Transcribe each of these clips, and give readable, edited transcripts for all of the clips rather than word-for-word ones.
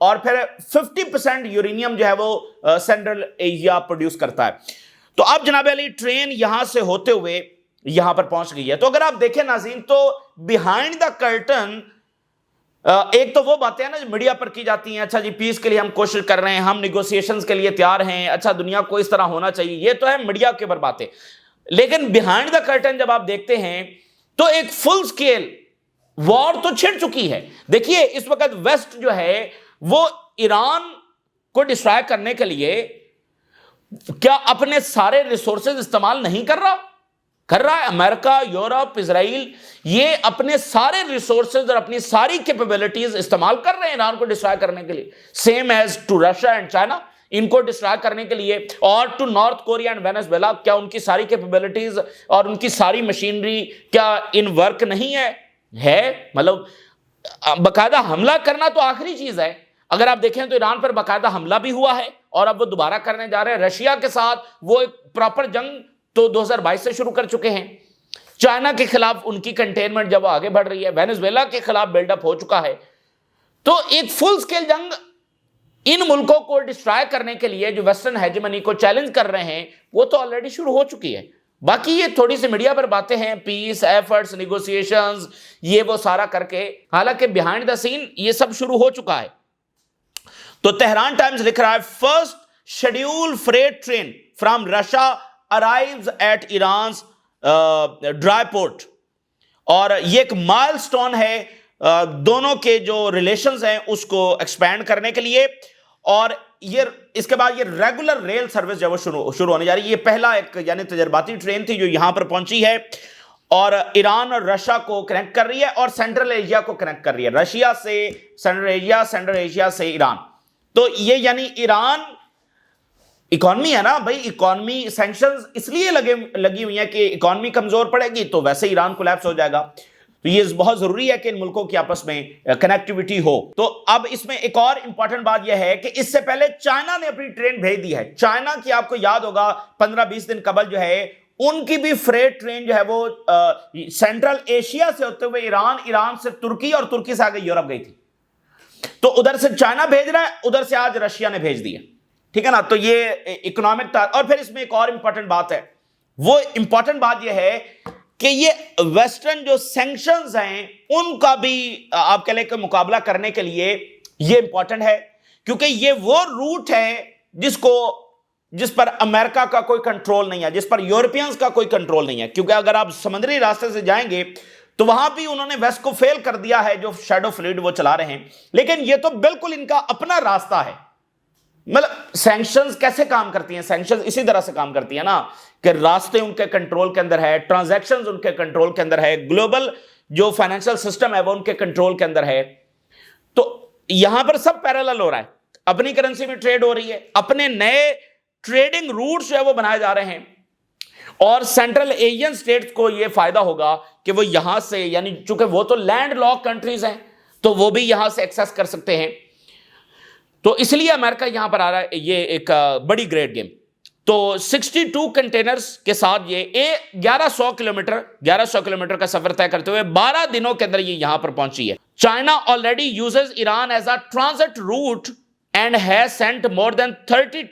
اور پھر 50% یورینیم جو ہے وہ سینٹرل ایشیا پروڈیوس کرتا ہے. تو اب جناب علی ٹرین یہاں سے ہوتے ہوئے یہاں پر پہنچ گئی ہے. تو اگر آپ دیکھیں ناظرین تو بیہائنڈ دا کرٹن ایک تو وہ باتیں ہیں نا جو میڈیا پر کی جاتی ہیں, اچھا جی پیس کے لیے ہم کوشش کر رہے ہیں, ہم نیگوسیشنز کے لیے تیار ہیں, اچھا دنیا کو اس طرح ہونا چاہیے, یہ تو ہے میڈیا کے اوپر باتیں. لیکن بیہائنڈ دا کرٹن جب آپ دیکھتے ہیں تو ایک فل سکیل وار تو چھڑ چکی ہے. دیکھیے اس وقت ویسٹ جو ہے وہ ایران کو ڈسٹرائے کرنے کے لیے کیا اپنے سارے ریسورسز استعمال نہیں کر رہا ہے. امریکہ, یورپ, اسرائیل یہ اپنے سارے ریسورسز اور اپنی ساری کیپیبلٹیز استعمال کر رہے ہیں ایران کو ڈسٹرائے کرنے کے لیے. Same as to Russia and China, ان کو ڈسٹرائے کرنے کے لیے, اور to North Korea and Venezuela, کیا ان کی ساری کیپیبلٹیز اور ان کی ساری مشینری کیا ان ورک نہیں ہے مطلب باقاعدہ حملہ کرنا تو آخری چیز ہے. اگر آپ دیکھیں تو ایران پر باقاعدہ حملہ بھی ہوا ہے اور اب وہ دوبارہ کرنے جا رہے ہیں. رشیا کے ساتھ وہ ایک پراپر جنگ تو 2022 سے شروع کر چکے ہیں. چائنا کے خلاف ان کی کنٹینمنٹ جب آگے بڑھ رہی ہے, وینزویلا کے خلاف بلڈ اپ ہو چکا ہے. تو ایک فل سکیل جنگ ان ملکوں کو ڈسٹرائے کرنے کے لیے جو ویسٹرن ہیجمنی کو چیلنج کر رہے ہیں وہ تو آلریڈی شروع ہو چکی ہے. باقی یہ تھوڑی سی میڈیا پر باتیں ہیں, پیس ایفرٹس, نیگوسیشنز, یہ وہ سارا کر کے, حالانکہ بیہائنڈ دا سین یہ سب شروع ہو چکا ہے. تو تہران ٹائمز لکھ رہا ہے first schedule freight train from Russia arrives at Iran's dry port. اور یہ ایک مائل سٹون ہے دونوں کے جو ریلیشنز ہیں اس کو ایکسپینڈ کرنے کے لیے. اور یہ اس کے بعد یہ ریگولر ریل سروس جو شروع ہونے جا رہی ہے. یہ پہلا ایک یعنی تجرباتی ٹرین تھی جو یہاں پر پہنچی ہے اور ایران اور رشیا کو کنیکٹ کر رہی ہے اور سینٹرل ایشیا کو کنیکٹ کر رہی ہے. رشیا سے سینٹرل ایشیا, سینٹرل ایشیا سے ایران. تو یہ یعنی ایران اکانومی ہے نا بھائی, اکانومی سینکشنز اس لیے لگی ہوئی ہیں کہ اکانومی کمزور پڑے گی تو ویسے ایران کولیپس ہو جائے گا. تو یہ بہت ضروری ہے کہ ان ملکوں کی آپس میں کنیکٹیوٹی ہو. تو اب اس میں ایک اور امپورٹنٹ بات یہ ہے کہ اس سے پہلے چائنا نے اپنی ٹرین بھیج دی ہے. چائنا کی آپ کو یاد ہوگا 15-20 دن قبل جو ہے ان کی بھی فریٹ ٹرین جو ہے وہ سینٹرل ایشیا سے ہوتے ہوئے ایران, ایران سے ترکی اور ترکی سے آگے یورپ گئی تھی. تو ادھر سے چائنا بھیج رہا ہے, ادھر سے آج رشیا نے بھیج دی ہے. ٹھیک ہے نا. تو یہ اکنامک اور پھر اس میں ایک اور امپورٹنٹ بات ہے. وہ امپورٹنٹ بات یہ ہے کہ یہ ویسٹرن جو سینکشنز ہیں ان کا بھی آپ کہہ لیں کہ مقابلہ کرنے کے لیے یہ امپورٹنٹ ہے, کیونکہ یہ وہ روٹ ہے جس پر امریکہ کا کوئی کنٹرول نہیں ہے, جس پر یورپینز کا کوئی کنٹرول نہیں ہے. کیونکہ اگر آپ سمندری راستے سے جائیں گے تو وہاں بھی انہوں نے ویسٹ کو فیل کر دیا ہے جو شیڈو فلیٹ وہ چلا رہے ہیں. لیکن یہ تو بالکل ان کا اپنا راستہ ہے. مطلب سینکشنز کیسے کام کرتی ہیں؟ سینکشنز اسی طرح سے کام کرتی ہیں نا کہ راستے ان کے کنٹرول کے اندر ہے, ٹرانزیکشنز ان کے کنٹرول کے اندر ہے, گلوبل جو فائنینشل سسٹم ہے وہ ان کے کنٹرول کے اندر ہے. تو یہاں پر سب پیرالل ہو رہا ہے, اپنی کرنسی میں ٹریڈ ہو رہی ہے, اپنے نئے ٹریڈنگ روٹس جو ہے وہ بنائے جا رہے ہیں, اور سینٹرل ایشین سٹیٹس کو یہ فائدہ ہوگا کہ وہ یہاں سے یعنی چونکہ وہ تو لینڈ لاک کنٹریز ہیں تو وہ بھی یہاں سے ایکسیس کر سکتے ہیں. تو اس لیے امریکہ یہاں پر آ رہا ہے, یہ ایک بڑی گریٹ گیم. تو 62 کنٹینرز کے ساتھ یہ 1100 کلومیٹر کا سفر طے کرتے ہوئے 12 دنوں کے اندر یہ یہاں پر پہنچی ہے. China already uses Iran as a transit route and has sent more than 30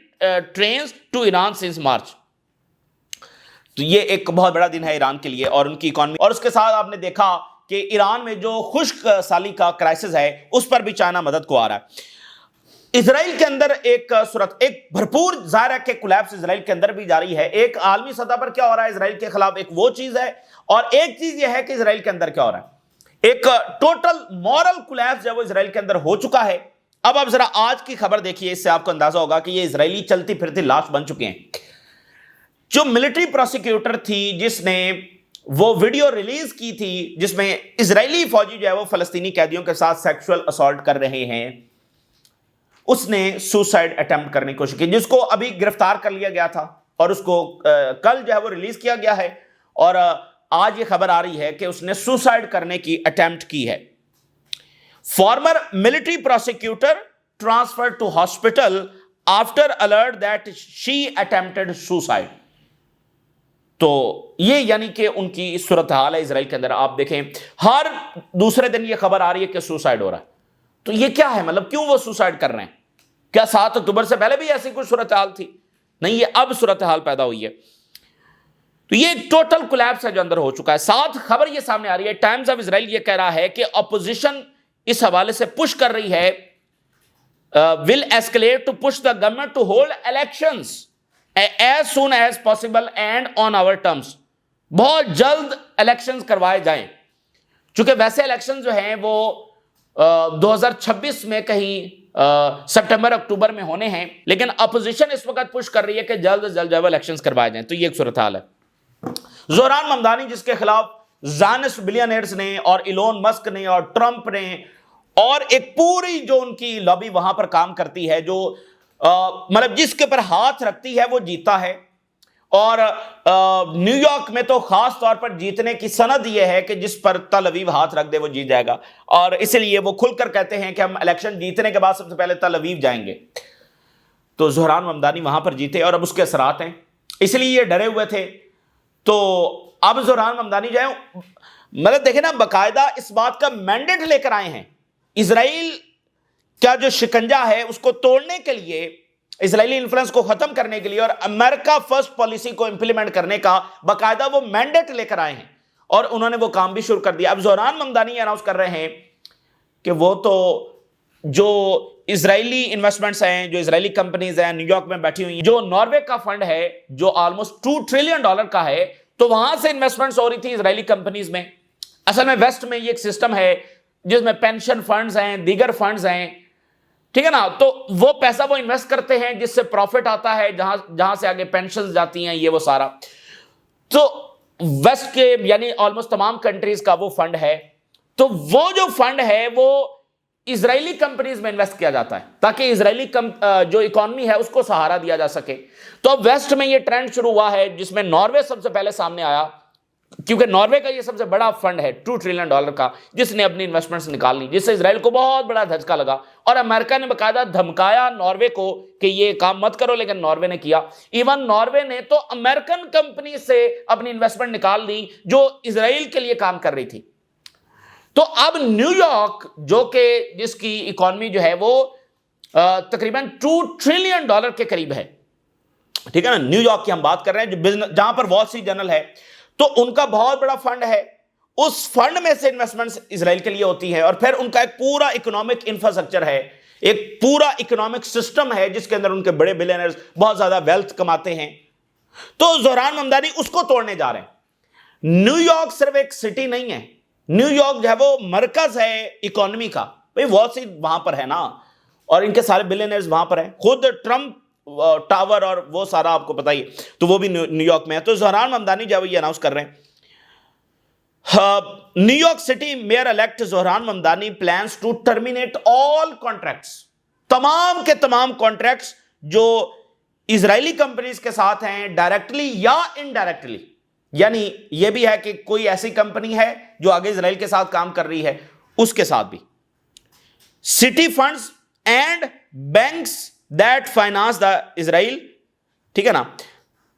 trains to Iran since March. تو یہ ایک بہت بڑا دن ہے ایران کے لیے اور ان کی اکانومی. اور اس کے ساتھ آپ نے دیکھا کہ ایران میں جو خشک سالی کا کرائسس ہے اس پر بھی چائنا مدد کو آ رہا ہے. اسرائیل کے اندر ایک بھرپور ظاہر ہے کہ کولیپس اسرائیل کے اندر بھی جاری ہے. ایک عالمی سطح پر کیا ہو رہا ہے اسرائیل کے خلاف, ایک وہ چیز ہے, اور ایک چیز یہ ہے کہ اسرائیل کے اندر کیا ہو رہا ہے. ایک ٹوٹل مورل کولیپس جو وہ اسرائیل کے اندر ہو چکا ہے. اب آپ ذرا آج کی خبر دیکھیے, اس سے آپ کو اندازہ ہوگا کہ یہ اسرائیلی چلتی پھرتی لاش بن چکے ہیں. جو ملٹری پروسیکیوٹر تھی جس نے وہ ویڈیو ریلیز کی تھی جس میں اسرائیلی فوجی جو ہے وہ فلسطینی قیدیوں کے ساتھ سیکشول اسالٹ کر رہے ہیں, اس نے سوسائڈ اٹیمپٹ کرنے کی کوشش کی, جس کو ابھی گرفتار کر لیا گیا تھا اور اس کو کل جو ہے وہ ریلیز کیا گیا ہے. اور آج یہ خبر آ رہی ہے کہ اس نے سوسائڈ کرنے کی اٹیمپٹ کی ہے. Former military prosecutor transfer to hospital after alert that she attempted suicide. تو یہ یعنی کہ ان کی صورتحال ہے اسرائیل کے اندر. آپ دیکھیں ہر دوسرے دن یہ خبر آ رہی ہے کہ سوسائڈ ہو رہا ہے. تو یہ کیا ہے؟ مطلب کیوں وہ سوسائڈ کر رہے ہیں؟ کیا 7 اکتوبر سے پہلے بھی ایسی کوئی صورتحال تھی؟ نہیں، یہ اب صورتحال پیدا ہوئی ہے. تو یہ ٹوٹل کولیپس ہے جو اندر ہو چکا ہے. ساتھ خبر یہ سامنے آ رہی ہے، ٹائمز آف اسرائیل یہ کہہ رہا ہے کہ اپوزیشن اس حوالے سے پش کر رہی ہے، will escalate to push the government to hold elections as soon as possible and on our terms. بہت جلد الیکشنز کروائے جائیں، چونکہ ویسے الیکشن جو ہیں وہ 2026 میں کہیں سپٹمبر اکتوبر میں ہونے ہیں، لیکن اپوزیشن اس وقت پش کر رہی ہے کہ جلد از جلد جو ہے الیکشنز کروائے جائیں. تو یہ ایک صورتحال ہے. زہران ممدانی جس کے خلاف زائنسٹ بلینئرز نے اور ایلون مسک نے اور ٹرمپ نے اور ایک پوری جو ان کی لابی وہاں پر کام کرتی ہے، جو مطلب جس کے پر ہاتھ رکھتی ہے وہ جیتا ہے. اور نیو یارک میں تو خاص طور پر جیتنے کی سند یہ ہے کہ جس پر تل اویو ہاتھ رکھ دے وہ جیت جائے گا، اور اس لیے وہ کھل کر کہتے ہیں کہ ہم الیکشن جیتنے کے بعد سب سے پہلے تل اویو جائیں گے. تو زہران ممدانی وہاں پر جیتے اور اب اس کے اثرات ہیں، اس لیے یہ ڈرے ہوئے تھے. تو اب زہران ممدانی جو ہے مطلب دیکھیں نا، باقاعدہ اس بات کا مینڈیٹ لے کر آئے ہیں اسرائیل کا جو شکنجہ ہے اس کو توڑنے کے لیے، اسرائیلی انفلوئنس کو ختم کرنے کے لیے اور امریکہ فرسٹ پالیسی کو امپلیمنٹ کرنے کا باقاعدہ وہ مینڈیٹ لے کر آئے ہیں، اور انہوں نے وہ کام بھی شروع کر دیا. اب زہران ممدانی اناؤنس کر رہے ہیں کہ وہ تو جو اسرائیلی انویسٹمنٹس ہیں، جو اسرائیلی کمپنیز ہیں نیو یارک میں بیٹھی ہوئی ہیں، جو ناروے کا فنڈ ہے جو آلموسٹ $2 ٹریلین کا ہے، تو وہاں سے انویسٹمنٹس ہو رہی تھی اسرائیلی کمپنیز میں. اصل میں ویسٹ میں یہ ایک سسٹم ہے جس میں پینشن فنڈز ہیں، دیگر فنڈز ہیں، ٹھیک ہے نا. تو وہ پیسہ وہ انویسٹ کرتے ہیں جس سے پروفٹ آتا ہے، جہاں سے آگے پینشنز جاتی ہیں، یہ وہ سارا. تو ویسٹ کے یعنی آلموسٹ تمام کنٹریز کا وہ فنڈ ہے. تو وہ جو فنڈ ہے وہ اسرائیلی کمپنیز میں انویسٹ کیا جاتا ہے تاکہ اسرائیلی جو اکانومی ہے اس کو سہارا دیا جا سکے. تو اب ویسٹ میں یہ ٹرینڈ شروع ہوا ہے جس میں ناروے سب سے پہلے سامنے آیا، کیونکہ ناروے کا یہ سب سے بڑا فنڈ ہے $2 ٹریلین کا، جس نے اپنی انویسٹمنٹس نکال لی، جس سے اسرائیل کو بہت بڑا دھچکا لگا. اور امریکہ نے باقاعدہ دھمکایا ناروے کو کہ یہ کام مت کرو، لیکن ناروے نے کیا. ایون ناروے نے تو امریکن کمپنی سے اپنی انویسٹمنٹ نکال لی جو اسرائیل کے لیے کام کر رہی تھی. تو اب نیو یارک جو کہ جس کی اکانومی جو ہے وہ تقریباً $2 ٹریلین کے قریب ہے، ٹھیک ہے نا. نیو یارک کی ہم بات کر رہے ہیں جو بزنس، جہاں پر وال اسٹریٹ جرنل ہے، تو ان کا بہت بڑا فنڈ ہے. اس فنڈ میں سے انویسٹمنٹ اسرائیل کے لیے ہوتی ہے، اور پھر ان کا ایک پورا اکنامک انفراسٹرکچر ہے، ایک پورا اکنامک سسٹم ہے جس کے اندر ان کے بڑے بلینئرز بہت زیادہ ویلتھ کماتے ہیں. تو زہران ممدانی اس کو توڑنے جا رہے ہیں. نیو یارک صرف ایک سٹی نہیں ہے، نیو یارک جو ہے وہ مرکز ہے اکانومی کا. بھئی وال اسٹریٹ وہاں پر ہے نا، اور ان کے سارے بلینئرز وہاں پر ہیں، خود ٹرمپ ٹاور اور وہ سارا آپ کو پتہ ہی، تو وہ بھی نیو یارک میں ہے. تو زہران ممدانی جو ہے یہ اناؤنس کر رہے ہیں، New York City mayor elect Zohran Mamdani plans to terminate all contracts. تمام کے تمام کانٹریکٹس جو اسرائیلی کمپنیز کے ساتھ ہیں ڈائریکٹلی یا انڈائریکٹلی، یعنی یہ بھی ہے کہ کوئی ایسی کمپنی ہے جو آگے اسرائیل کے ساتھ کام کر رہی ہے اس کے ساتھ بھی. City funds and banks that finance the Israel, ٹھیک ہے نا،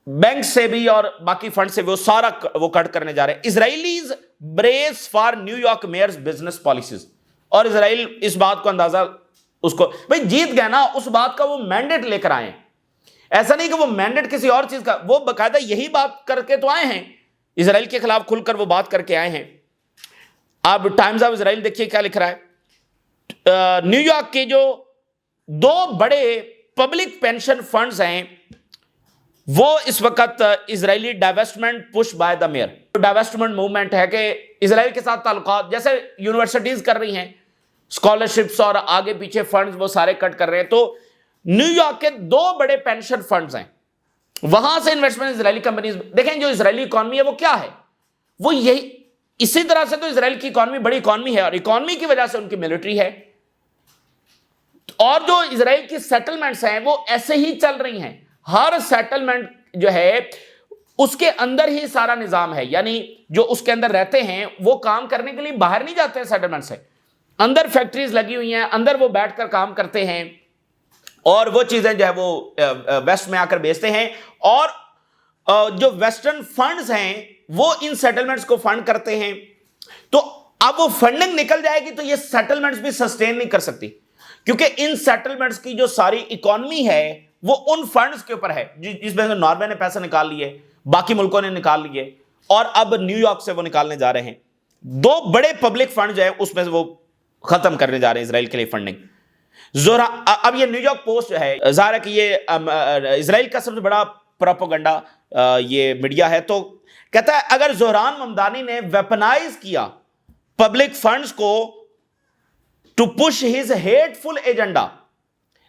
بینک سے بھی اور باقی فنڈ سے بھی وہ سارا وہ کٹ کرنے جا رہے ہیں. اسرائیلیز brace for new York measures business policies. اور اسرائیل اس بات کو اندازہ، اس کو بھئی جیت گئے نا، اس بات کا وہ مینڈیٹ لے کر آئے ہیں. ایسا نہیں کہ وہ مینڈیٹ کسی اور چیز کا، وہ باقاعدہ یہی بات کر کے تو آئے ہیں، اسرائیل کے خلاف کھل کر وہ بات کر کے آئے ہیں. اب ٹائمز آف اسرائیل دیکھیے کیا لکھ رہا ہے. نیو یارک کے جو 2 بڑے پبلک پینشن فنڈز ہیں وہ اس وقت Israeli divestment push by the mayor. Divestment movement ہے کہ اسرائیل کے ساتھ تعلقات، جیسے یونیورسٹیز کر رہی ہیں اسکالرشپس اور آگے پیچھے فنڈز وہ سارے کٹ کر رہے ہیں. تو نیو یارک کے 2 بڑے پینشن فنڈز ہیں، وہاں سے انویسٹمنٹ اسرائیلی کمپنیز. دیکھیں جو اسرائیلی اکانومی ہے وہ کیا ہے، وہ یہی، اسی طرح سے تو اسرائیل کی اکانومی بڑی اکانومی ہے، اور اکانومی کی وجہ سے ان کی ملٹری ہے. اور جو اسرائیل کی سیٹلمنٹس ہیں وہ ایسے ہی چل رہی ہیں. ہر سیٹلمنٹ جو ہے اس کے اندر ہی سارا نظام ہے، یعنی جو اس کے اندر رہتے ہیں وہ کام کرنے کے لیے باہر نہیں جاتے ہیں سیٹلمنٹ سے، اندر فیکٹریز لگی ہوئی ہیں، اندر وہ بیٹھ کر کام کرتے ہیں، اور وہ چیزیں جو ہے وہ ویسٹ میں آ کر بیچتے ہیں. اور جو ویسٹرن فنڈز ہیں وہ ان سیٹلمنٹس کو فنڈ کرتے ہیں. تو اب وہ فنڈنگ نکل جائے گی تو یہ سیٹلمنٹس بھی سسٹین نہیں کر سکتی، کیونکہ ان سیٹلمنٹس کی جو ساری اکانومی ہے وہ ان فنڈز کے اوپر ہے جس میں سے ناروے نے پیسے نکال لیے، باقی ملکوں نے نکال لیے، اور اب نیو یارک سے وہ نکالنے جا رہے ہیں۔ دو بڑے پبلک فنڈ جو ہے اس میں سے وہ ختم کرنے جا رہے ہیں اسرائیل کے لیے فنڈنگ۔ اب یہ نیو یارک پوسٹ جو ہے، ظاہر ہے کہ یہ اسرائیل کا سب سے بڑا پروپیگنڈا یہ میڈیا ہے، تو کہتا ہے اگر زہران ممدانی نے ویپنائز کیا پبلک فنڈز کو to push his hateful agenda,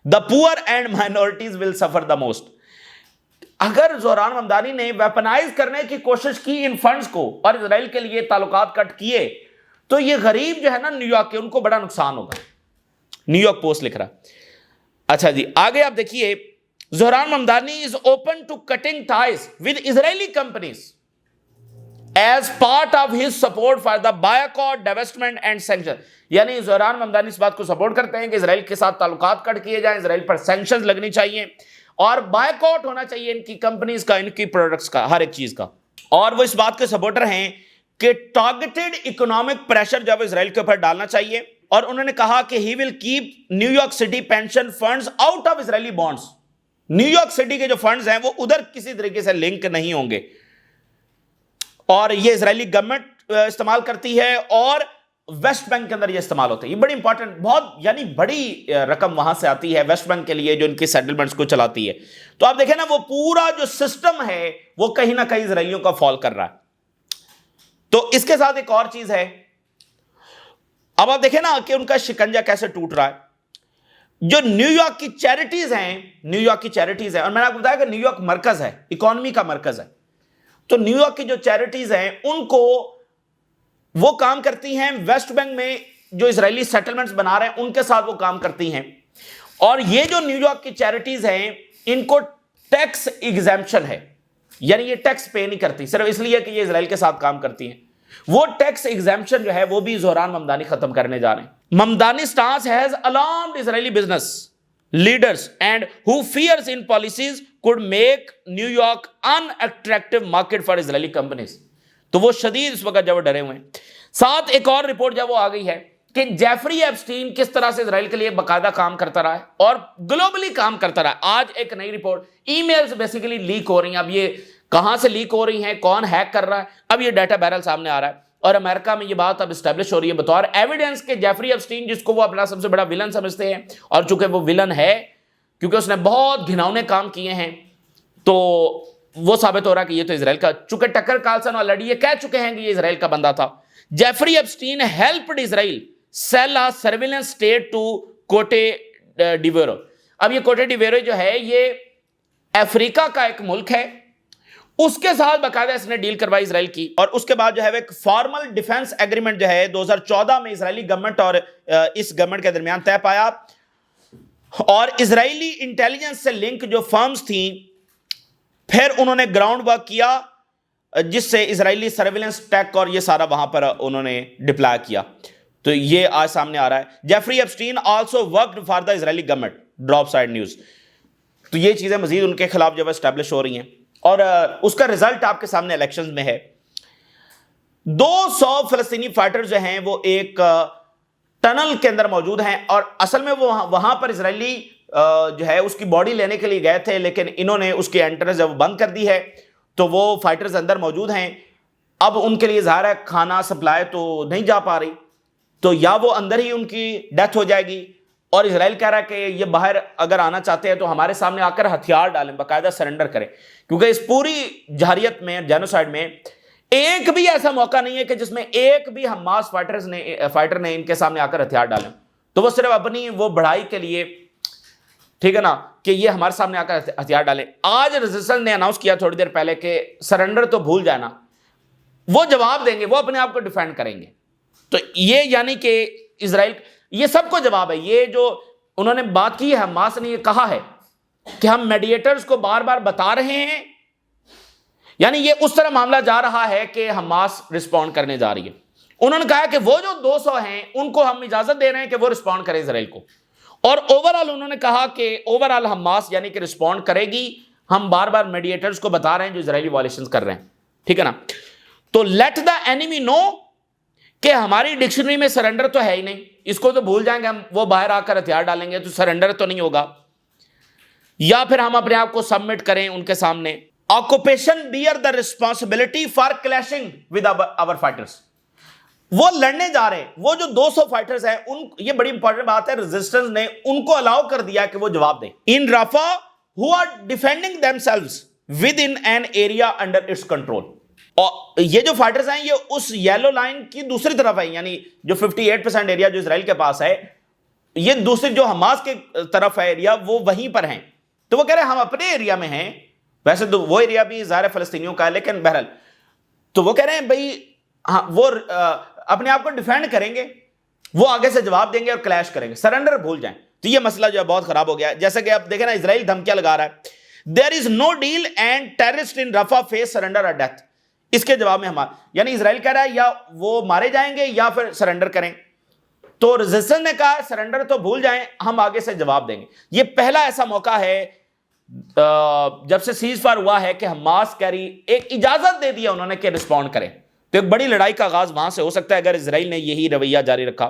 the poor and minorities ول سفر دا موسٹ۔ اگر زہران ممدانی نے ویپنائز کرنے کی کوشش کی ان فنڈز کو اور اسرائیل کے لیے تعلقات کٹ کیے تو یہ غریب جو ہے نا نیو یارک کے، ان کو بڑا نقصان ہوگا۔ نیو یارک پوسٹ لکھ رہا۔ اچھا جی آگے آپ دیکھیے، Zohran Mamdani is open to cutting ties with Israeli companies as part of his support for the boycott divestment and sanction. یعنی زہران ممدانی اس بات کو سپورٹ کرتے ہیں کہ اسرائیل کے ساتھ تعلقات کٹ کیے جائیں، اسرائیل پر سینکشنز لگنی چاہیے اور بائیکاٹ ہونا چاہیے ان کی کمپنیز کا، ان کی پروڈکٹس کا، ہر ایک چیز کا۔ اور وہ اس بات کے سپورٹر ہیں کہ ٹارگیٹڈ اکنامک پریشر جب اسرائیل کے اوپر ڈالنا چاہیے، اور انہوں نے کہا کہ he will keep New York City pension funds out of Israeli bonds. New York City کے جو فنڈز ہیں وہ ادھر کسی طریقے سے لنک نہیں ہوں گے، اور یہ اسرائیلی گورنمنٹ استعمال کرتی ہے اور ویسٹ بینک کے اندر یہ استعمال ہوتا ہے۔ یہ بڑی امپورٹنٹ، بہت یعنی بڑی رقم وہاں سے آتی ہے ویسٹ بینک کے لیے جو ان کی سیٹلمنٹس کو چلاتی ہے۔ تو آپ دیکھیں نا وہ پورا جو سسٹم ہے وہ کہیں نہ کہیں اسرائیلیوں کا فال کر رہا ہے۔ تو اس کے ساتھ ایک اور چیز ہے، اب آپ دیکھیں نا کہ ان کا شکنجہ کیسے ٹوٹ رہا ہے۔ جو نیو یارک کی چیریٹیز ہیں، نیو یارک کی چیریٹیز ہیں، اور میں نے آپ کو بتایا کہ نیو یارک مرکز ہے، اکانومی کا مرکز ہے، تو نیو یارک کی جو چیریٹیز ہیں ان کو وہ کام کرتی ہیں ویسٹ بینک میں جو اسرائیلی سیٹلمنٹس بنا رہے ہیں ان کے ساتھ وہ کام کرتی ہیں، اور یہ جو نیو یارک کی چیریٹیز ہیں ان کو ٹیکس ایگزیمپشن ہے، یعنی یہ ٹیکس پے نہیں کرتی صرف اس لیے کہ یہ اسرائیل کے ساتھ کام کرتی ہیں۔ وہ ٹیکس ایگزیمپشن جو ہے وہ بھی زہران ممدانی ختم کرنے جا رہے ہیں۔ Mamdani stance has alarmed Israeli business leaders and who fears ان policies could make New York unattractive market for Israeli companies۔ تو وہ شدید اس وقت جب وہ ڈرے ہوئے ہیں۔ ساتھ ایک اور رپورٹ جب وہ آ گئی ہے کہ جیفری ایپسٹین کس طرح سے اسرائیل کے لیے باقاعدہ کام کرتا رہا ہے اور گلوبلی کام کرتا رہا ہے۔ آج ایک نئی report, e mails basically leak ہو رہی ہیں، اب یہ کہاں سے لیک ہو رہی ہیں، کون ہیک کر رہا ہے، اب یہ ڈیٹا بیرل سامنے آ رہا ہے، اور امریکہ میں یہ بات اب اسٹیبلش ہو رہی ہے بطور ایویڈنس کہ جیفری ایپسٹین، جس کو وہ اپنا سب سے بڑا ولن سمجھتے ہیں، اور چونکہ وہ ولن ہے کیونکہ اس نے بہت گھناؤنے کام کیے ہیں، تو وہ ثابت ہو رہا ہے کہ یہ تو اسرائیل کا، چونکہ ٹکر کارلسن آلریڈی یہ کہہ چکے ہیں کہ یہ اسرائیل کا بندہ تھا۔ Jeffrey Epstein helped Israel sell a surveillance state to Cote d'Ivoire. اب یہ کوٹے ڈیویرو جو ہے یہ افریقہ کا ایک ملک ہے، اس کے ساتھ باقاعدہ اس نے ڈیل کروائی اسرائیل کی، اور اس کے بعد جو ہے وہ ایک فارمل ڈیفنس ایگریمنٹ جو ہے 2014 میں اسرائیلی گورنمنٹ اور اس گورنمنٹ کے درمیان طے پایا، اور اسرائیلی انٹیلیجنس سے لنک جو فرمز تھیں پھر انہوں نے گراؤنڈ ورک کیا جس سے اسرائیلی سرویلنس ٹیک اور یہ سارا وہاں پر انہوں نے ڈپلائی کیا۔ تو یہ آج سامنے آ رہا ہے۔ Jeffrey Epstein also worked for the Israeli government, drop side news. تو یہ چیزیں مزید ان کے خلاف جو ہے اسٹیبلش ہو رہی ہیں، اور اس کا رزلٹ آپ کے سامنے الیکشنز میں ہے۔ 200 فلسطینی فائٹر جو ہیں وہ ایک ٹنل کے اندر موجود ہیں، اور اصل میں وہ وہاں پر اسرائیلی جو ہے اس کی باڈی لینے کے لیے گئے تھے، لیکن انہوں نے اس کی انٹرنس جب بند کر دی ہے تو وہ فائٹرز اندر موجود ہیں۔ اب ان کے لیے ظاہر ہے کھانا سپلائی تو نہیں جا پا رہی، تو یا وہ اندر ہی ان کی ڈیتھ ہو جائے گی، اور اسرائیل کہہ رہا ہے کہ یہ باہر اگر آنا چاہتے ہیں تو ہمارے سامنے آ کر ہتھیار ڈالیں، باقاعدہ سرنڈر کریں، کیونکہ اس پوری جہریت میں، جینوسائیڈ میں ایک بھی ایسا موقع نہیں ہے کہ جس میں ایک بھی حماس فائٹر نے ان کے سامنے آ کر ہتھیار ڈالیں۔ تو وہ صرف اپنی وہ بڑھائی کے لیے، ٹھیک ہے نا، کہ یہ ہمارے سامنے آ کر ہتھیار ڈالیں۔ آج ریزسٹنس نے اناؤنس کیا تھوڑی دیر پہلے کہ سرنڈر تو بھول جانا، وہ جواب دیں گے، وہ اپنے آپ کو ڈیفینڈ کریں گے۔ تو یہ یعنی کہ اسرائیل، یہ سب کو جواب ہے۔ یہ جو انہوں نے بات کی ہے، حماس نے یہ کہا ہے کہ ہم میڈیٹرز کو بار بار بتا رہے ہیں، یعنی یہ اس طرح معاملہ جا رہا ہے کہ حماس رسپونڈ کرنے جا رہی ہے۔ انہوں نے کہا کہ وہ جو 200 ہیں ان کو ہم اجازت دے رہے ہیں کہ وہ رسپونڈ کرے اسرائیل کو، اور اوورآل انہوں نے کہا کہ اوورآل حماس یعنی کہ رسپونڈ کرے گی، ہم بار بار میڈیٹرز کو بتا رہے ہیں جو اسرائیلی وائلیشنز کر رہے ہیں، ٹھیک ہے نا۔ تو لیٹ دا اینیمی نو کہ ہماری ڈکشنری میں سرنڈر تو ہے ہی نہیں, اس کو تو بھول جائیں گے ہم, وہ باہر آ کر ہتھیار ڈالیں گے تو سرنڈر تو نہیں ہوگا, یا پھر ہم اپنے آپ کو سبمٹ کریں ان کے سامنے. Occupation bear the responsibility for clashing with our fighters. وہ لڑنے جا رہے ہیں, وہ جو 200 فائٹرز ہیں, یہ بڑی امپورٹنٹ بات ہے, ریزسٹنس نے ان کو الاؤ کر دیا کہ وہ جواب دیں. ان رافا who are defending themselves within an area under its control. اور یہ جو فائٹرز ہیں یہ اس یلو لائن کی دوسری طرف ہیں, یعنی جو 58% ایریا جو اسرائیل کے پاس ہے, یہ دوسری جو حماس کے طرف ہے ایریا, وہ وہیں پر ہیں. تو وہ کہہ رہے ہیں ہم اپنے ایریا میں ہیں, ویسے تو وہ ایریا بھی ظاہر فلسطینیوں کا ہے, لیکن بہرحال تو وہ کہہ رہے ہیں بھائی ہاں وہ اپنے آپ کو ڈیفینڈ کریں گے, وہ آگے سے جواب دیں گے اور کلیش کریں گے, سرنڈر بھول جائیں. تو یہ مسئلہ جو ہے بہت خراب ہو گیا ہے. جیسے کہ اب دیکھیں نا, اسرائیل دھمکیاں لگا رہا ہے, there is no deal and terrorists in Rafah face surrender or death. اس کے جواب میں ہمارا, یعنی اسرائیل کہہ رہا ہے یا وہ مارے جائیں گے یا پھر سرنڈر کریں. تو ریزسٹنس نے کہا سرنڈر تو بھول جائیں, ہم آگے سے جواب دیں گے. یہ پہلا ایسا موقع ہے جب سے سیز فائر ہوا ہے کہ حماس کہہ رہی, ایک اجازت دے دیا انہوں نے کہ رسپونڈ کریں. تو ایک بڑی لڑائی کا آغاز وہاں سے ہو سکتا ہے اگر اسرائیل نے یہی رویہ جاری رکھا.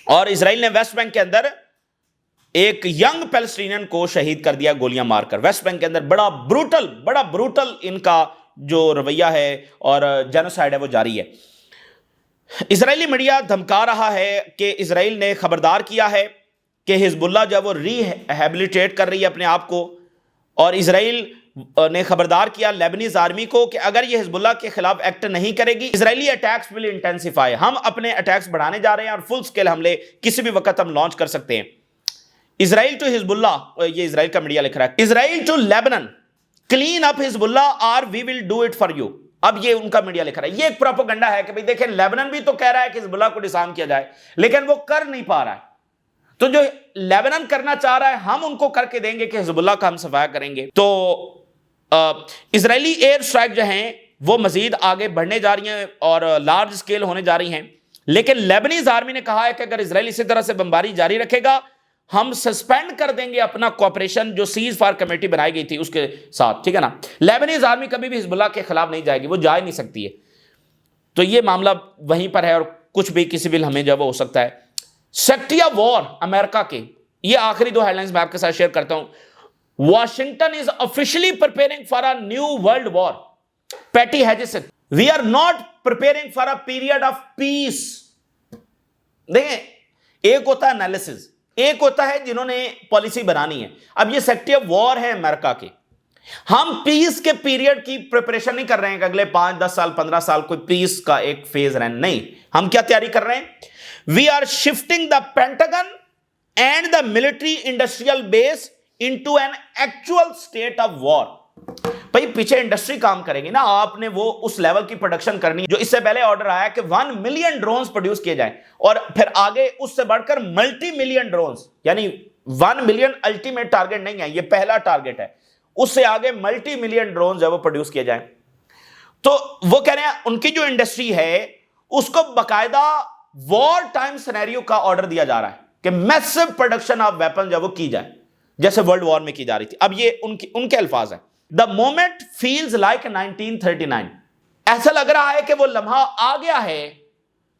اور اسرائیل نے ویسٹ بینک کے اندر ایک ینگ پیلسٹینین کو شہید کر دیا گولیاں مار کر. ویسٹ بینک کے اندر بڑا بروٹل ان کا جو رویہ ہے اور جینوسائیڈ ہے وہ جاری ہے. اسرائیلی میڈیا دھمکا رہا ہے کہ اسرائیل نے خبردار کیا ہے کہ حزب اللہ جو ہے وہ ری ہیبلیٹیٹ کر رہی ہے اپنے آپ کو, اور اسرائیل نے خبردار کیا لیبنیز آرمی کو کہ اگر یہ حزب اللہ کے خلاف ایکٹ نہیں کرے گی, اسرائیلی اٹیکس ول انٹینسیفائی, ہم اپنے اٹیکس بڑھانے جا رہے ہیں اور فل سکیل حملے کسی بھی وقت ہم لانچ کر سکتے ہیں. اسرائیل ٹو حزب اللہ, یہ اسرائیل کا میڈیا لکھ رہا ہے, اسرائیل to لیبنن clean up Hezbollah اور we will do it for you. اب یہ ان کا میڈیا لکھ رہا ہے, یہ ایک پروپیگنڈا ہے کہ بھئی دیکھیں لیبنن بھی تو کہہ رہا ہے کہ حزب اللہ کو ڈسارم کیا جائے, لیکن وہ کر نہیں پا رہا ہے. تو جو لیبنن کرنا چاہ رہا ہے ہم ان کو کر کے دیں گے کہ حزب اللہ کا ہم صفایا کریں گے. تو اسرائیلی ایئر اسٹرائک جو ہیں وہ مزید آگے بڑھنے جا رہی ہیں اور لارج اسکیل ہونے جا رہی ہیں, لیکن لیبنیز آرمی نے کہا ہے کہ اگر اسرائیل اسی طرح سے بمباری جاری رکھے گا ہم سسپینڈ کر دیں گے اپنا کوآپریشن جو سیز فائر کمیٹی بنائی گئی تھی اس کے ساتھ, ٹھیک ہے نا. لیبنیز آرمی کبھی بھی حزب اللہ کے خلاف نہیں جائے گی, وہ جا ہی نہیں سکتی ہے. تو یہ معاملہ وہیں پر ہے اور کچھ بھی کسی بھی لمحے جب ہو سکتا ہے. سیکٹری آف وار امریکہ کے, یہ آخری 2 ہیڈ لائنز میں آپ کے ساتھ شیئر کرتا ہوں. Washington is officially preparing for a new world war. Patty Hedges, we are not preparing for a period of peace. دیکھیں, ایک ہوتا ہے انالیسز, ایک ہوتا ہے جنہوں نے پالیسی بنانی ہے. اب یہ سیکٹری آف وار ہے امریکہ کے, ہم پیس کے پیریڈ کی پریپریشن نہیں کر رہے ہیں کہ اگلے 5, 10 سال 15 سال کوئی پیس کا ایک فیز رہنا, نہیں. ہم کیا تیاری کر رہے ہیں, we are shifting the Pentagon and the military industrial base into an actual state of war. بھئی پیچھے انڈسٹری کام کرے گی نا, آپ نے وہ اس لیول کی پروڈکشن کرنی جو اس سے پہلے آرڈر آیا کہ 1 ملین ڈرونز پروڈیوس کیے جائیں, اور پھر آگے اس سے بڑھ کر ملٹی ملین ڈرونز, یعنی 1 ملین الٹیمیٹ ٹارگٹ نہیں ہے, یہ پہلا ٹارگٹ ہے, اس سے آگے ملٹی ملین ڈرونز جو وہ پروڈیوس کیے جائیں. تو وہ کہہ رہے ہیں ان کی جو انڈسٹری ہے اس کو باقاعدہ وار ٹائم سینیریو کا آرڈر دیا جا رہا ہے کہ میسو پروڈکشن آف ویپن جو وہ کی جائے جیسے ورلڈ وار میں کی جا رہی تھی. اب یہ ان کے الفاظ ہیں, دا مومنٹ فیلز لائک 1939. ایسا لگ رہا ہے کہ وہ لمحہ آ گیا ہے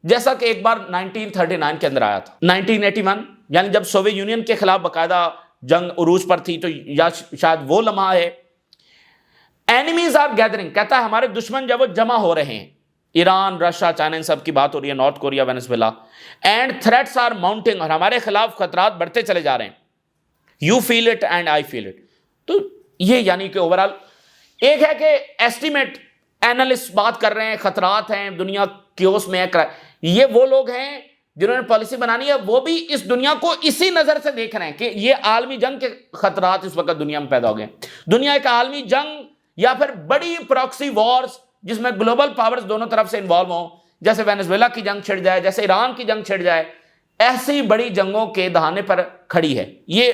جیسا کہ ایک بار 1939 کے اندر آیا تھا. 1981 یعنی جب سوویت یونین کے خلاف باقاعدہ جنگ عروج پر تھی, تو یا شاید وہ لمحہ ہے. اینیمیز آر گیدرنگ, کہتا ہے ہمارے دشمن جب وہ جمع ہو رہے ہیں, ایران, رشیا, چائنا, ان سب کی بات ہو رہی ہے, North Korea, Venezuela, and threats are mounting, اور ہمارے خلاف خطرات بڑھتے چلے جا رہے ہیں. You feel it and I feel it. تو یہ یعنی کہ اوورال ایک ہے کہ ایسٹیمیٹ اینالسٹ بات کر رہے ہیں, خطرات ہیں, دنیا کیوس میں ہے, یہ وہ لوگ ہیں جنہوں نے پالیسی بنانی ہے, وہ بھی اس دنیا کو اسی نظر سے دیکھ رہے ہیں کہ یہ عالمی جنگ کے خطرات اس وقت دنیا میں پیدا ہو گئے. دنیا ایک عالمی جنگ یا پھر بڑی پراکسی وارز جس میں گلوبل پاورز دونوں طرف سے انوالو ہوں, جیسے وینزویلا کی جنگ چھڑ جائے, جیسے ایران کی جنگ چھڑ جائے, ایسی بڑی جنگوں کے دہانے پر کھڑی ہے. یہ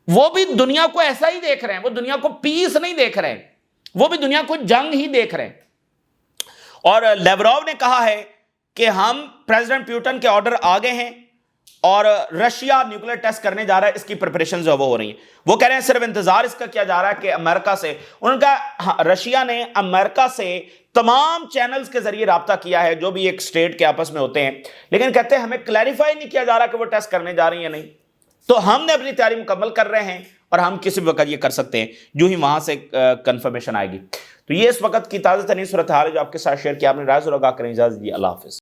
وہ بھی دنیا کو ایسا ہی دیکھ رہے ہیں, وہ دنیا کو پیس نہیں دیکھ رہے ہیں, وہ بھی دنیا کو جنگ ہی دیکھ رہے ہیں. اور لیوروو نے کہا ہے کہ ہم پریزیڈنٹ پیوٹن کے آرڈر آ گئے ہیں اور رشیا نیوکلیر ٹیسٹ کرنے جا رہا ہے، اس کی پریپریشن جو وہ ہو رہی ہیں۔ وہ کہہ رہے ہیں صرف انتظار اس کا کیا جا رہا ہے کہ امریکہ سے، ان کا رشیا نے امریکہ سے تمام چینلز کے ذریعے رابطہ کیا ہے جو بھی ایک سٹیٹ کے آپس میں ہوتے ہیں، لیکن کہتے ہیں ہمیں کلیریفائی نہیں کیا جا رہا کہ وہ ٹیسٹ کرنے جا رہی ہیں یا نہیں۔ تو ہم نے اپنی تیاری مکمل کر رہے ہیں اور ہم کسی بھی وقت یہ کر سکتے ہیں جو ہی وہاں سے کنفرمیشن آئے گی۔ تو یہ اس وقت کی تازہ ترین صورتحال ہے جو آپ کے ساتھ شیئر کیا، آپ نے رائے ضرور آگاہ کریں۔ اجازت دیجیے، اللہ حافظ۔